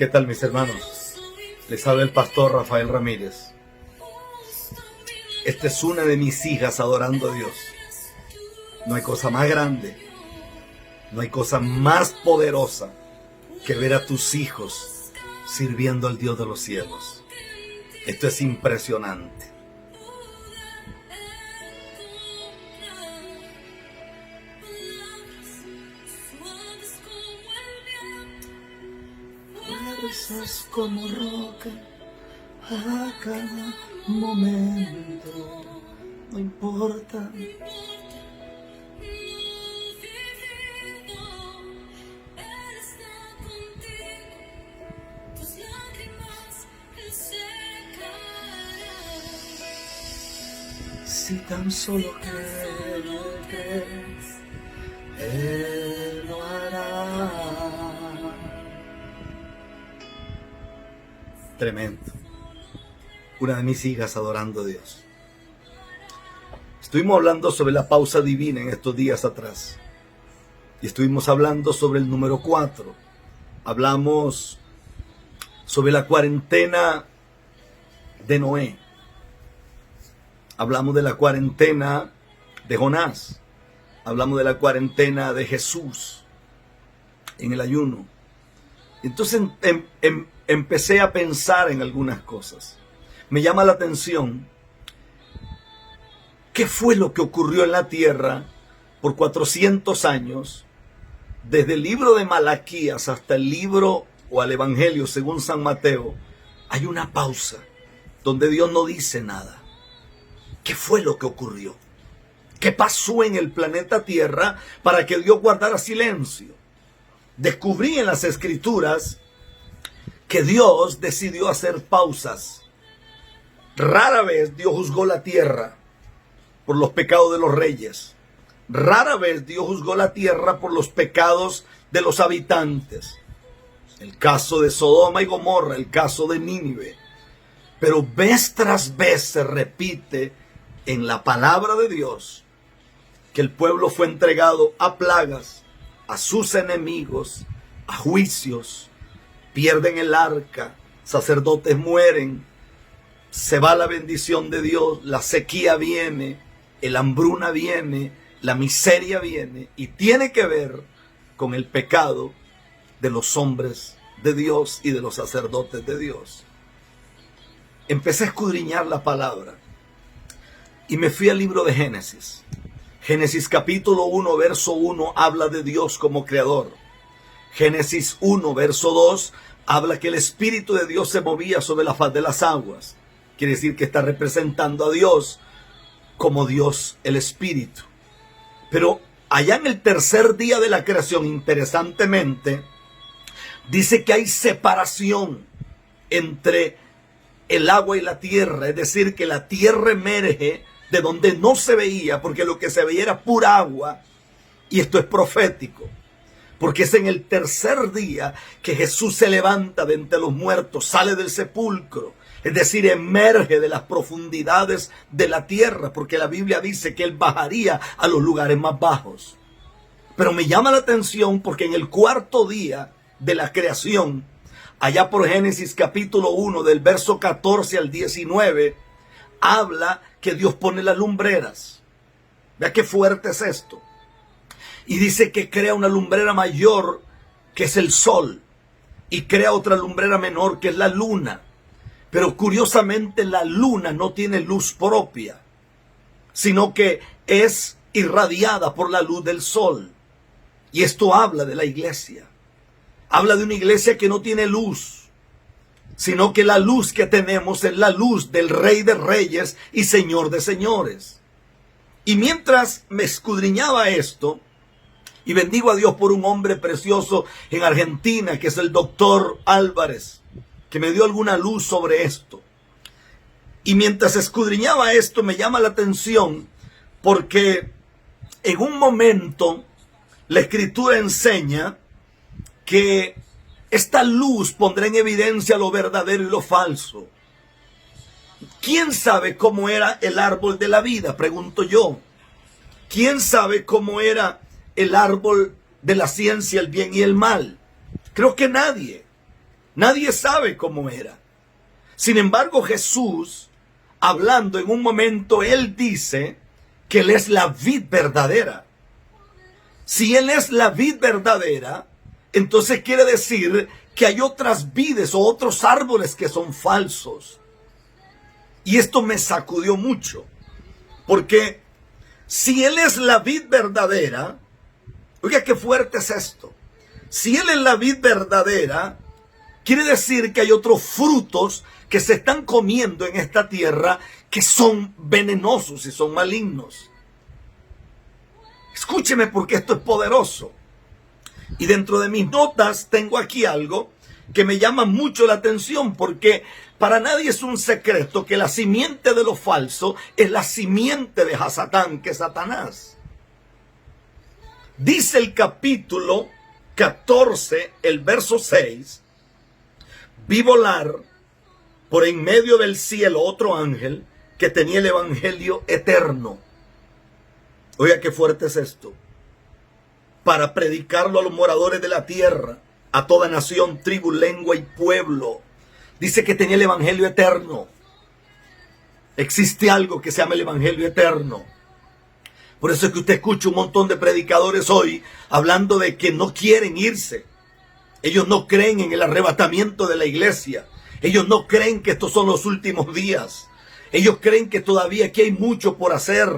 ¿Qué tal, mis hermanos? Les habla el pastor Rafael Ramírez. Esta es una de mis hijas adorando a Dios. No hay cosa más grande, no hay cosa más poderosa que ver a tus hijos sirviendo al Dios de los cielos. Esto es impresionante. Fuerzas como roca a cada momento, no importa. Si tan solo crees, Él lo hará. Tremendo. Una de mis hijas adorando a Dios. Estuvimos hablando sobre la pausa divina en estos días atrás. Y estuvimos hablando sobre el número 4. Hablamos sobre la cuarentena de Noé. Hablamos de la cuarentena de Jonás. Hablamos de la cuarentena de Jesús en el ayuno. Entonces empecé a pensar en algunas cosas. Me llama la atención qué fue lo que ocurrió en la tierra por 400 años, desde el libro de Malaquías hasta el libro o al Evangelio según San Mateo. Hay una pausa donde Dios no dice nada. ¿Qué fue lo que ocurrió? ¿Qué pasó en el planeta Tierra para que Dios guardara silencio? Descubrí en las Escrituras que Dios decidió hacer pausas. Rara vez Dios juzgó la tierra por los pecados de los reyes. Rara vez Dios juzgó la tierra por los pecados de los habitantes. El caso de Sodoma y Gomorra, el caso de Nínive. Pero vez tras vez se repite en la palabra de Dios que el pueblo fue entregado a plagas, a sus enemigos, a juicios. Pierden el arca, sacerdotes mueren, se va la bendición de Dios, la sequía viene, el hambruna viene, la miseria viene, y tiene que ver con el pecado de los hombres de Dios y de los sacerdotes de Dios. Empecé a escudriñar la palabra y me fui al libro de Génesis. Génesis capítulo 1, verso 1 habla de Dios como creador. Génesis 1, verso 2 habla que el Espíritu de Dios se movía sobre la faz de las aguas. Quiere decir que está representando a Dios como Dios el Espíritu. Pero allá en el tercer día de la creación, interesantemente, dice que hay separación entre el agua y la tierra. Es decir, que la tierra emerge de donde no se veía, porque lo que se veía era pura agua. Y esto es profético, porque es en el tercer día que Jesús se levanta de entre los muertos, sale del sepulcro. Es decir, emerge de las profundidades de la tierra, porque la Biblia dice que Él bajaría a los lugares más bajos. Pero me llama la atención porque en el cuarto día de la creación, allá por Génesis capítulo 1, del verso 14 al 19, habla que Dios pone las lumbreras. Vea qué fuerte es esto. Y dice que crea una lumbrera mayor, que es el sol, y crea otra lumbrera menor, que es la luna. Pero curiosamente la luna no tiene luz propia, sino que es irradiada por la luz del sol. Y esto habla de la iglesia. Habla de una iglesia que no tiene luz, sino que la luz que tenemos es la luz del Rey de Reyes y Señor de Señores. Y mientras me escudriñaba esto, y bendigo a Dios por un hombre precioso en Argentina, que es el doctor Álvarez, que me dio alguna luz sobre esto. Y mientras escudriñaba esto, me llama la atención, porque en un momento la Escritura enseña que esta luz pondrá en evidencia lo verdadero y lo falso. ¿Quién sabe cómo era el árbol de la vida? Pregunto yo. ¿Quién sabe cómo era el árbol de la ciencia, el bien y el mal? Creo que nadie. Nadie sabe cómo era. Sin embargo, Jesús, hablando en un momento, Él dice que Él es la vid verdadera. Si Él es la vid verdadera, entonces quiere decir que hay otras vides o otros árboles que son falsos. Y esto me sacudió mucho, porque si Él es la vid verdadera, oiga qué fuerte es esto. Si Él es la vid verdadera, quiere decir que hay otros frutos que se están comiendo en esta tierra que son venenosos y son malignos. Escúcheme porque esto es poderoso. Y dentro de mis notas tengo aquí algo que me llama mucho la atención, porque para nadie es un secreto que la simiente de lo falso es la simiente de Hasatán, que es Satanás. Dice el capítulo 14, el verso 6, vi volar por en medio del cielo otro ángel que tenía el evangelio eterno. Oiga, qué fuerte es esto. Para predicarlo a los moradores de la tierra, a toda nación, tribu, lengua y pueblo. Dice que tenía el evangelio eterno. Existe algo que se llama el evangelio eterno. Por eso es que usted escucha un montón de predicadores hoy hablando de que no quieren irse. Ellos no creen en el arrebatamiento de la iglesia. Ellos no creen que estos son los últimos días. Ellos creen que todavía aquí hay mucho por hacer.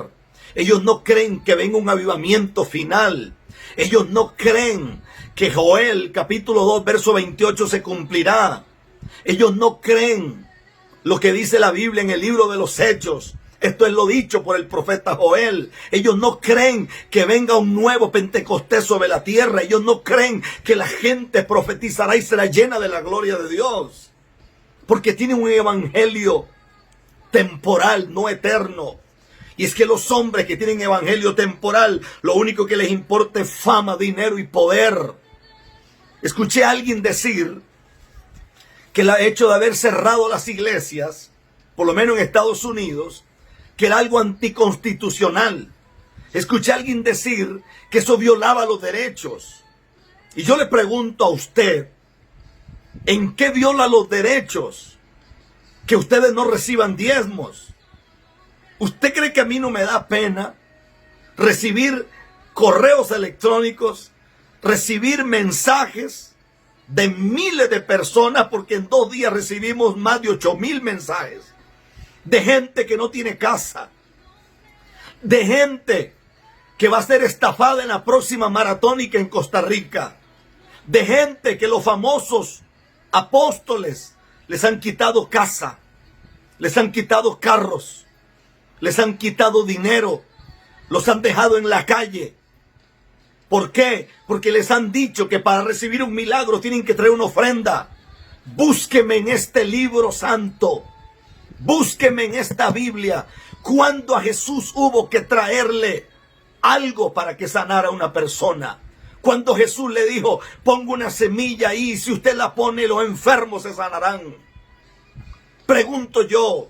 Ellos no creen que venga un avivamiento final. Ellos no creen que Joel capítulo 2 verso 28 se cumplirá. Ellos no creen lo que dice la Biblia en el libro de los Hechos. Esto es lo dicho por el profeta Joel. Ellos no creen que venga un nuevo Pentecostés sobre la tierra. Ellos no creen que la gente profetizará y será llena de la gloria de Dios. Porque tienen un evangelio temporal, no eterno. Y es que los hombres que tienen evangelio temporal, lo único que les importa es fama, dinero y poder. Escuché a alguien decir que el hecho de haber cerrado las iglesias, por lo menos en Estados Unidos, que era algo anticonstitucional. Escuché a alguien decir que eso violaba los derechos. Y yo le pregunto a usted, ¿en qué viola los derechos? Que ustedes no reciban diezmos. ¿Usted cree que a mí no me da pena recibir correos electrónicos, recibir mensajes de miles de personas? Porque en 2 días recibimos más de 8,000 mensajes de gente que no tiene casa, de gente que va a ser estafada en la próxima maratónica en Costa Rica, de gente que los famosos apóstoles les han quitado casa, les han quitado carros, les han quitado dinero, los han dejado en la calle. ¿Por qué? Porque les han dicho que para recibir un milagro tienen que traer una ofrenda. Búsqueme en este libro santo. Búsqueme en esta Biblia. ¿Cuándo a Jesús hubo que traerle algo para que sanara a una persona? Cuando Jesús le dijo, pongo una semilla ahí, si usted la pone, los enfermos se sanarán. Pregunto yo,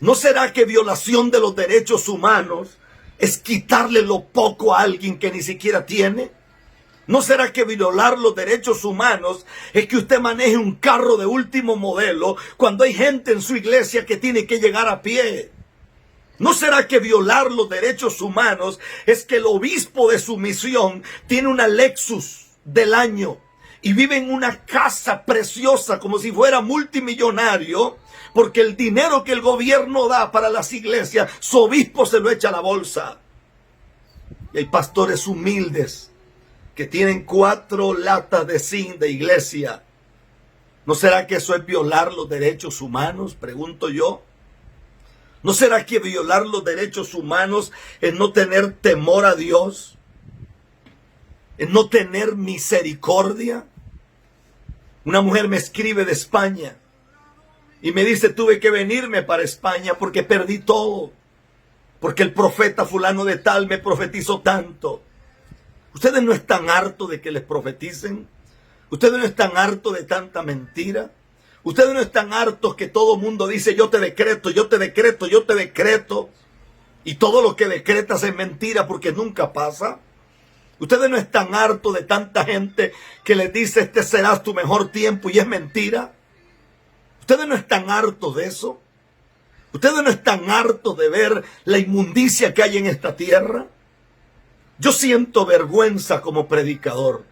¿no será que violación de los derechos humanos es quitarle lo poco a alguien que ni siquiera tiene? ¿No será que violar los derechos humanos es que usted maneje un carro de último modelo cuando hay gente en su iglesia que tiene que llegar a pie? ¿No será que violar los derechos humanos es que el obispo de su misión tiene una Lexus del año y vive en una casa preciosa como si fuera multimillonario, porque el dinero que el gobierno da para las iglesias, su obispo se lo echa a la bolsa? Y hay pastores humildes que tienen 4 latas de zinc de iglesia. ¿No será que eso es violar los derechos humanos? Pregunto yo. ¿No será que violar los derechos humanos es no tener temor a Dios? ¿Es no tener misericordia? Una mujer me escribe de España y me dice, tuve que venirme para España porque perdí todo. Porque el profeta fulano de tal me profetizó tanto. ¿Ustedes no están hartos de que les profeticen? ¿Ustedes no están hartos de tanta mentira? ¿Ustedes no están hartos que todo mundo dice, yo te decreto, yo te decreto, yo te decreto? Y todo lo que decretas es mentira porque nunca pasa. Ustedes no están hartos de tanta gente que les dice este será tu mejor tiempo y es mentira. Ustedes no están hartos de eso. Ustedes no están hartos de ver la inmundicia que hay en esta tierra. Yo siento vergüenza como predicador.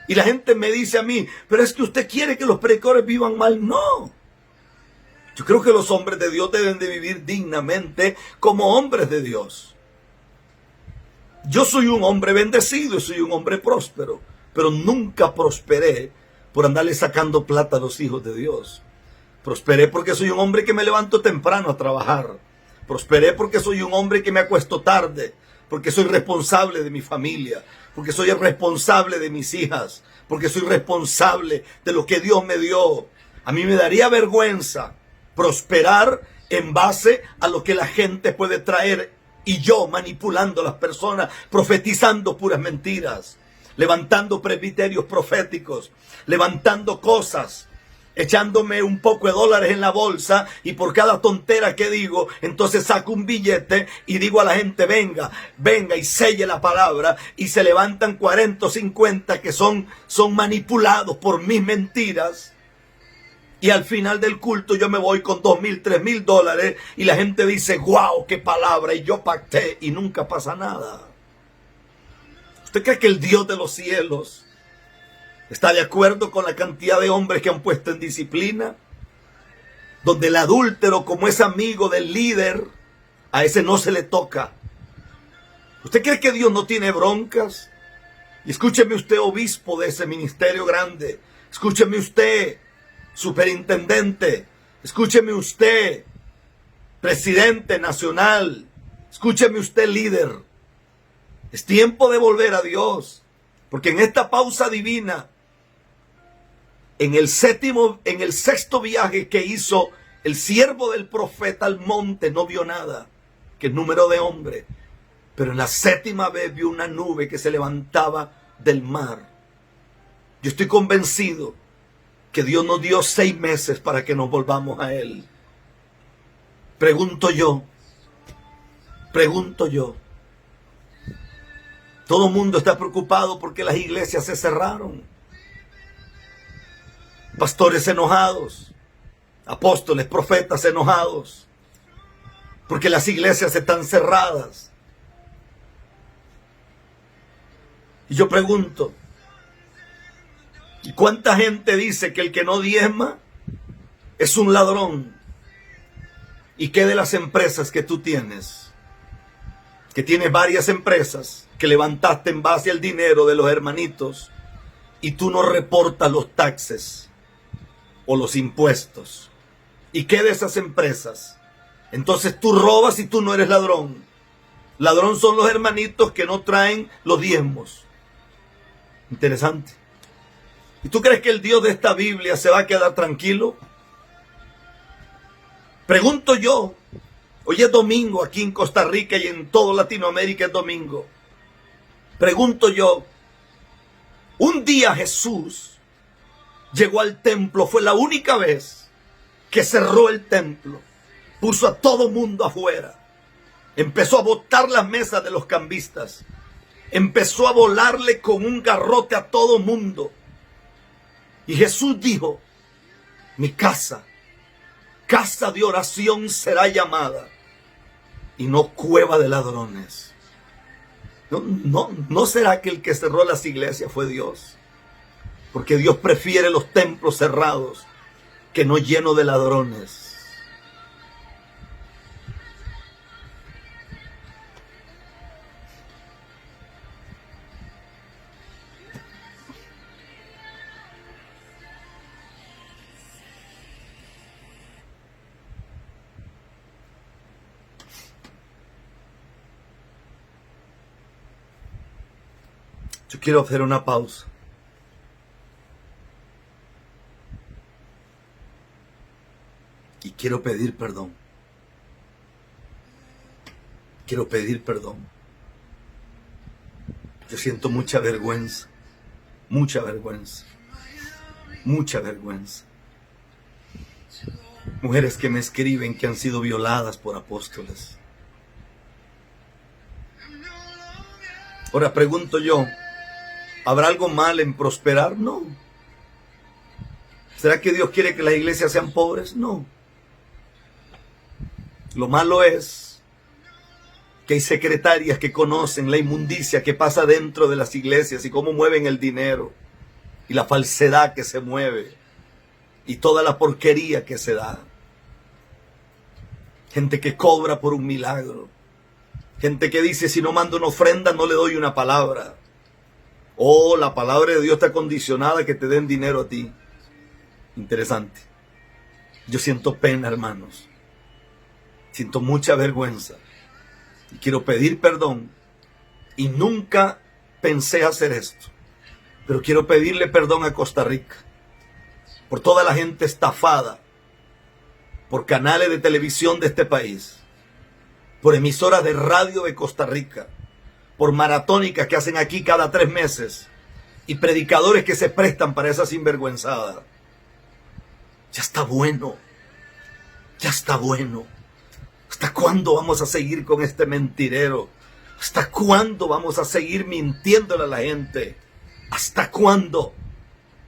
Y la gente me dice a mí, pero es que usted quiere que los predicadores vivan mal. No. Yo creo que los hombres de Dios deben de vivir dignamente como hombres de Dios. Yo soy un hombre bendecido y soy un hombre próspero, pero nunca prosperé por andarle sacando plata a los hijos de Dios. Prosperé porque soy un hombre que me levanto temprano a trabajar. Prosperé porque soy un hombre que me acuesto tarde, porque soy responsable de mi familia, porque soy el responsable de mis hijas, porque soy responsable de lo que Dios me dio. A mí me daría vergüenza prosperar en base a lo que la gente puede traer y yo manipulando a las personas, profetizando puras mentiras, levantando presbiterios proféticos, levantando cosas, echándome un poco de dólares en la bolsa y por cada tontera que digo, entonces saco un billete y digo a la gente venga, venga y selle la palabra y se levantan 40 o 50 que son manipulados por mis mentiras. Y al final del culto yo me voy con $2,000, $3,000 y la gente dice, wow, qué palabra, y yo pacté y nunca pasa nada. ¿Usted cree que el Dios de los cielos está de acuerdo con la cantidad de hombres que han puesto en disciplina? Donde el adúltero, como es amigo del líder, a ese no se le toca. ¿Usted cree que Dios no tiene broncas? Y escúcheme usted, obispo de ese ministerio grande. Escúcheme usted, superintendente. Escúcheme usted, presidente nacional. Escúcheme usted, líder. Es tiempo de volver a Dios. Porque en esta pausa divina, en el sexto viaje que hizo el siervo del profeta al monte, no vio nada, que es número de hombre. Pero en la séptima vez vio una nube que se levantaba del mar. Yo estoy convencido que Dios nos dio 6 meses para que nos volvamos a Él. Pregunto yo. Todo el mundo está preocupado porque las iglesias se cerraron. Pastores enojados, apóstoles, profetas enojados, porque las iglesias están cerradas. Y yo pregunto, ¿y cuánta gente dice que el que no diezma es un ladrón? ¿Y qué de las empresas que tú tienes? Que tienes varias empresas que levantaste en base al dinero de los hermanitos y tú no reportas los taxes o los impuestos. ¿Y qué de esas empresas? Entonces tú robas y tú no eres ladrón. Ladrón son los hermanitos que no traen los diezmos. Interesante. ¿Y tú crees que el Dios de esta Biblia se va a quedar tranquilo? Pregunto yo. Hoy es domingo aquí en Costa Rica y en toda Latinoamérica es domingo. Pregunto yo. Un día Jesús llegó al templo. Fue la única vez que cerró el templo. Puso a todo mundo afuera. Empezó a botar las mesas de los cambistas. Empezó a volarle con un garrote a todo mundo. Y Jesús dijo, mi casa de oración será llamada y no cueva de ladrones. ¿No será que el que cerró las iglesias fue Dios? Porque Dios prefiere los templos cerrados que no llenos de ladrones. Yo quiero hacer una pausa. Y quiero pedir perdón. Quiero pedir perdón. Yo siento mucha vergüenza. Mucha vergüenza. Mucha vergüenza. Mujeres que me escriben que han sido violadas por apóstoles. Ahora pregunto yo, ¿habrá algo mal en prosperar? No. ¿Será que Dios quiere que las iglesias sean pobres? No. Lo malo es que hay secretarias que conocen la inmundicia que pasa dentro de las iglesias y cómo mueven el dinero y la falsedad que se mueve y toda la porquería que se da. Gente que cobra por un milagro. Gente que dice, si no mando una ofrenda no le doy una palabra. Oh, la palabra de Dios está condicionada a que te den dinero a ti. Interesante. Yo siento pena, hermanos. Siento mucha vergüenza. Y quiero pedir perdón. Y nunca pensé hacer esto. Pero quiero pedirle perdón a Costa Rica. Por toda la gente estafada. Por canales de televisión de este país. Por emisoras de radio de Costa Rica. Por maratónicas que hacen aquí cada 3 meses. Y predicadores que se prestan para esa sinvergüenzada. Ya está bueno. Ya está bueno. ¿Hasta cuándo vamos a seguir con este mentirero? ¿Hasta cuándo vamos a seguir mintiéndole a la gente? ¿Hasta cuándo?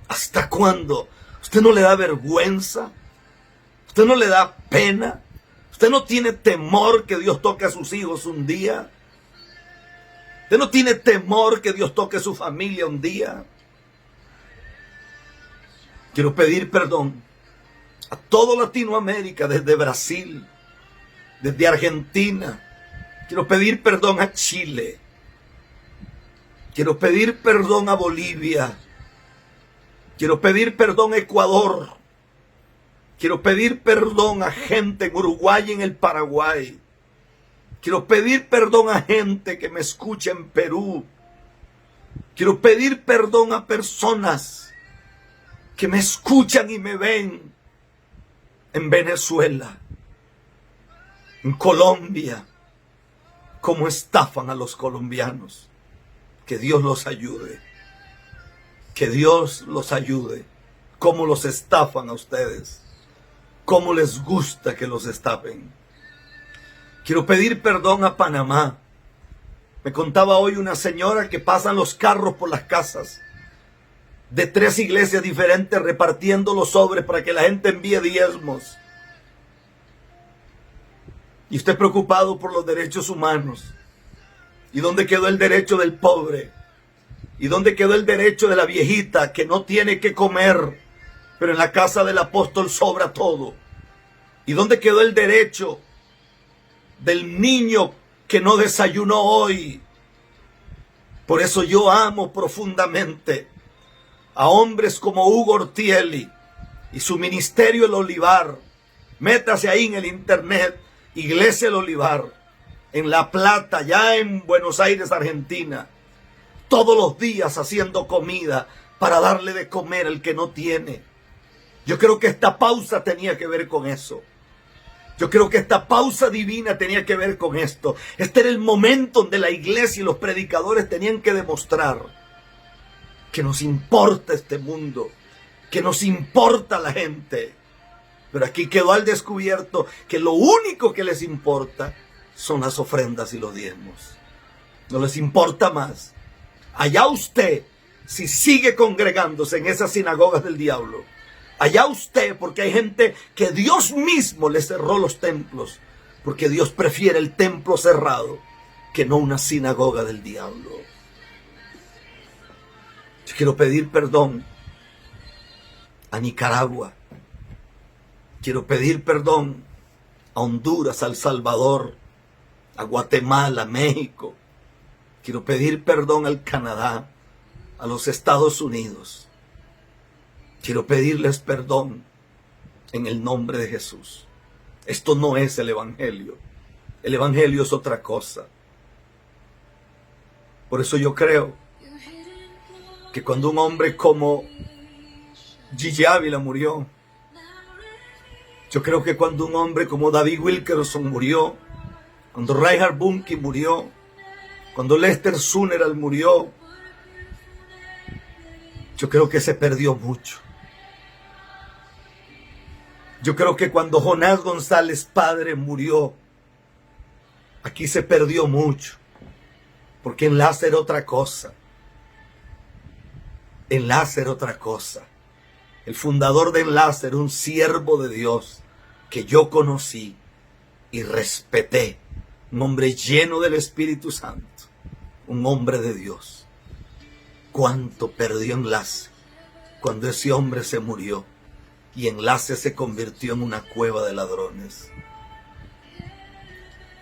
¿Hasta cuándo? ¿Usted no le da vergüenza? ¿Usted no le da pena? ¿Usted no tiene temor que Dios toque a sus hijos un día? ¿Usted no tiene temor que Dios toque a su familia un día? Quiero pedir perdón a toda Latinoamérica, desde Brasil, desde Argentina. Quiero pedir perdón a Chile. Quiero pedir perdón a Bolivia. Quiero pedir perdón a Ecuador. Quiero pedir perdón a gente en Uruguay y en el Paraguay. Quiero pedir perdón a gente que me escucha en Perú. Quiero pedir perdón a personas que me escuchan y me ven en Venezuela, en Colombia, cómo estafan a los colombianos. Que Dios los ayude. Que Dios los ayude. Cómo los estafan a ustedes. Cómo les gusta que los estafen. Quiero pedir perdón a Panamá. Me contaba hoy una señora que pasan los carros por las casas de 3 iglesias diferentes repartiendo los sobres para que la gente envíe diezmos. Y usted preocupado por los derechos humanos. ¿Y dónde quedó el derecho del pobre? ¿Y dónde quedó el derecho de la viejita que no tiene que comer, pero en la casa del apóstol sobra todo? ¿Y dónde quedó el derecho del niño que no desayunó hoy? Por eso yo amo profundamente a hombres como Hugo Ortielli y su ministerio El Olivar. Métase ahí en el internet, Iglesia El Olivar, en La Plata, ya en Buenos Aires, Argentina. Todos los días haciendo comida para darle de comer al que no tiene. Yo creo que esta pausa tenía que ver con eso. Yo creo que esta pausa divina tenía que ver con esto. Este era el momento donde la iglesia y los predicadores tenían que demostrar que nos importa este mundo, que nos importa la gente. Pero aquí quedó al descubierto que lo único que les importa son las ofrendas y los diezmos. No les importa más. Allá usted, si sigue congregándose en esas sinagogas del diablo. Allá usted, porque hay gente que Dios mismo le cerró los templos, porque Dios prefiere el templo cerrado que no una sinagoga del diablo. Yo quiero pedir perdón a Nicaragua. Quiero pedir perdón a Honduras, a El Salvador, a Guatemala, a México. Quiero pedir perdón al Canadá, a los Estados Unidos. Quiero pedirles perdón en el nombre de Jesús. Esto no es el Evangelio. El Evangelio es otra cosa. Por eso yo creo que cuando un hombre como Gigi Ávila murió, yo creo que cuando un hombre como David Wilkerson murió, cuando Reinhard Bonnke murió, cuando Lester Sumrall murió, yo creo que se perdió mucho. Yo creo que cuando Jonás González Padre murió, aquí se perdió mucho. Porque Enlace era otra cosa. Enlace era otra cosa. El fundador de Enlace era un siervo de Dios que yo conocí y respeté. Un hombre lleno del Espíritu Santo. Un hombre de Dios. Cuánto perdió Enlace cuando ese hombre se murió y Enlace se convirtió en una cueva de ladrones.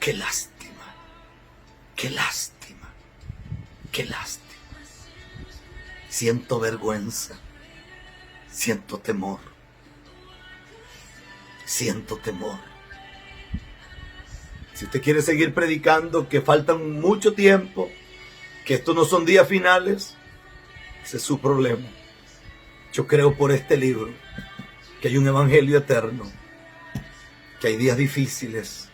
Qué lástima, qué lástima, qué lástima. Siento vergüenza, siento temor, siento temor. Si usted quiere seguir predicando que faltan mucho tiempo, que estos no son días finales, ese es su problema. Yo creo por este libro que hay un evangelio eterno, que hay días difíciles,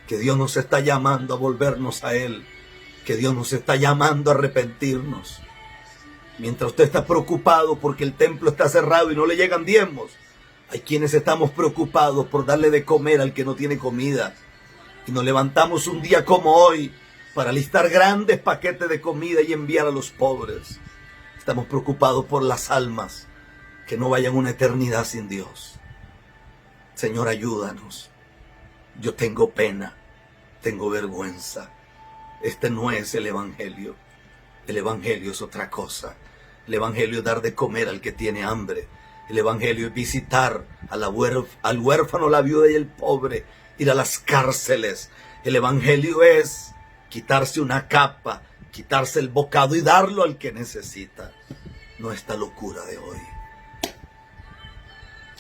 que Dios nos está llamando a volvernos a Él, que Dios nos está llamando a arrepentirnos. Mientras usted está preocupado porque el templo está cerrado y no le llegan diezmos, hay quienes estamos preocupados por darle de comer al que no tiene comida. Y nos levantamos un día como hoy para listar grandes paquetes de comida y enviar a los pobres. Estamos preocupados por las almas que no vayan una eternidad sin Dios. Señor, ayúdanos. Yo tengo pena, tengo vergüenza. Este no es el evangelio. El evangelio es otra cosa. El evangelio es dar de comer al que tiene hambre. El evangelio es visitar al huérfano, la viuda y el pobre. Ir a las cárceles. El evangelio es quitarse una capa, quitarse el bocado y darlo al que necesita. No esta locura de hoy.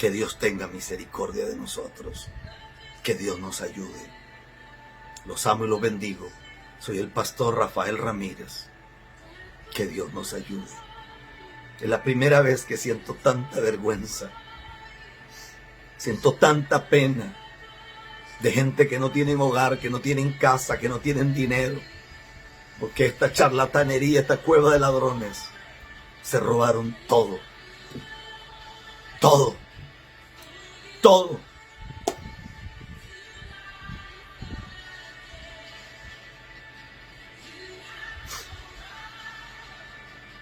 Que Dios tenga misericordia de nosotros. Que Dios nos ayude. Los amo y los bendigo. Soy el pastor Rafael Ramírez. Que Dios nos ayude. Es la primera vez que siento tanta vergüenza. Siento tanta pena de gente que no tienen hogar, que no tienen casa, que no tienen dinero. Porque esta charlatanería, esta cueva de ladrones, se robaron todo. Todo. Todo.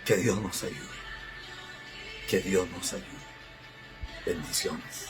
Que Dios nos ayude. Que Dios nos ayude. Bendiciones.